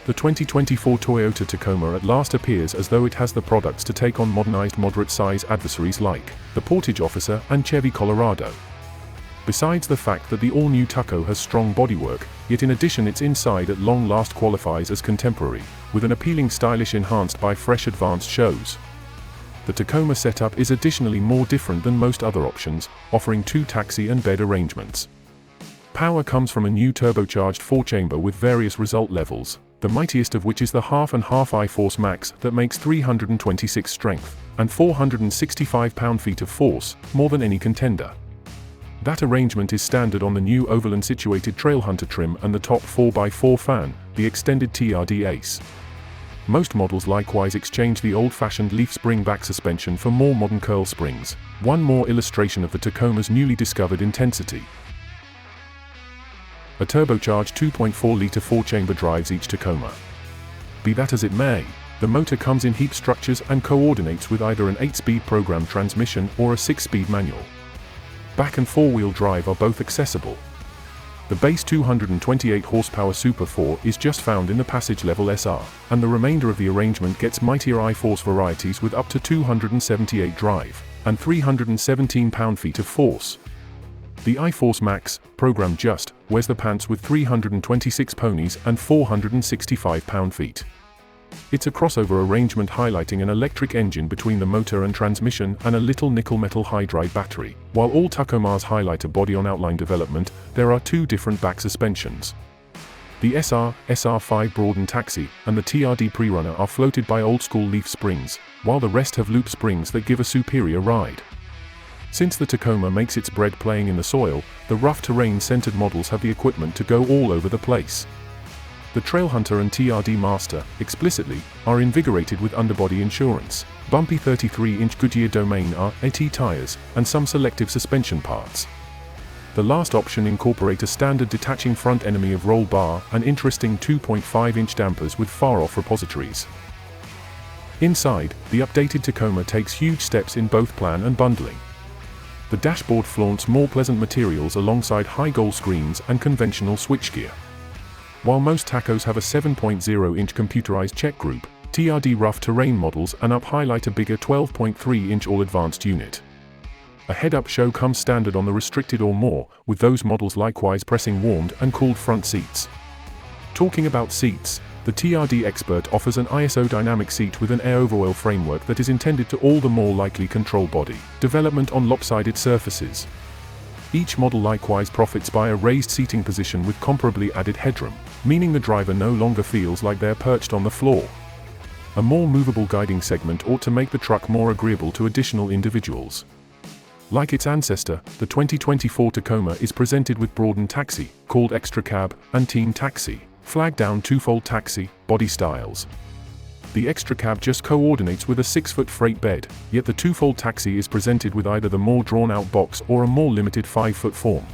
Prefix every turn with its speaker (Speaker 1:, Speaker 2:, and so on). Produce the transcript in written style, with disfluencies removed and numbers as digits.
Speaker 1: The 2024 Toyota Tacoma at last appears as though it has the products to take on modernized moderate-size adversaries like the Portage Officer and Chevy Colorado. Besides the fact that the all-new Taco has strong bodywork, yet in addition its inside at long last qualifies as contemporary, with an appealing stylish enhanced by fresh advanced shows. The Tacoma setup is additionally more different than most other options, offering 2 taxi and bed arrangements. Power comes from a new turbocharged 4-chamber with various result levels, the mightiest of which is the half-and-half I-Force Max that makes 326 strength, and 465 pound-feet of force, more than any contender. That arrangement is standard on the new Overland-situated Trailhunter trim and the top 4x4 fan, the extended TRD Ace. Most models likewise exchange the old-fashioned leaf spring back suspension for more modern curl springs, one more illustration of the Tacoma's newly discovered intensity. A turbocharged 2.4-liter 4-chamber drives each Tacoma. Be that as it may, the motor comes in heap structures and coordinates with either an 8-speed programmed transmission or a 6-speed manual. Back and four-wheel drive are both accessible. The base 228 horsepower Super 4 is just found in the Passage Level SR, and the remainder of the arrangement gets mightier I-Force varieties with up to 278 drive and 317 pound-feet of force. The I-Force Max, programmed just, wears the pants with 326 ponies and 465 pound-feet. It's a crossover arrangement highlighting an electric engine between the motor and transmission and a little nickel metal hydride battery. While all Tacomas highlight a body-on-outline development, there are 2 different back suspensions. The SR5 Broaden Taxi and the TRD Pre-Runner are floated by old-school leaf springs, while the rest have loop springs that give a superior ride. Since the Tacoma makes its bread playing in the soil, the rough terrain-centered models have the equipment to go all over the place. The Trailhunter and TRD Master, explicitly, are invigorated with underbody insurance, bumpy 33-inch Goodyear Domain R80 tires, and some selective suspension parts. The last option incorporate a standard detaching front enemy of roll bar and interesting 2.5-inch dampers with far-off repositories. Inside, the updated Tacoma takes huge steps in both plan and bundling. The dashboard flaunts more pleasant materials alongside high goal screens and conventional switchgear. While most Tacos have a 7.0-inch computerized check group, TRD rough terrain models and up highlight a bigger 12.3-inch all-advanced unit. A head-up show comes standard on the restricted or more, with those models likewise pressing warmed and cooled front seats. Talking about seats, the TRD Expert offers an ISO dynamic seat with an air overoil framework that is intended to all the more likely control body development on lopsided surfaces. Each model likewise profits by a raised seating position with comparably added headroom, meaning the driver no longer feels like they're perched on the floor. A more movable guiding segment ought to make the truck more agreeable to additional individuals. Like its ancestor, the 2024 Tacoma is presented with Broaden Taxi, called Extra Cab, and Teen Taxi, flagged down 2-fold taxi, body styles. The Extra Cab just coordinates with a 6-foot freight bed, yet the 2-fold taxi is presented with either the more drawn-out box or a more limited 5-foot form.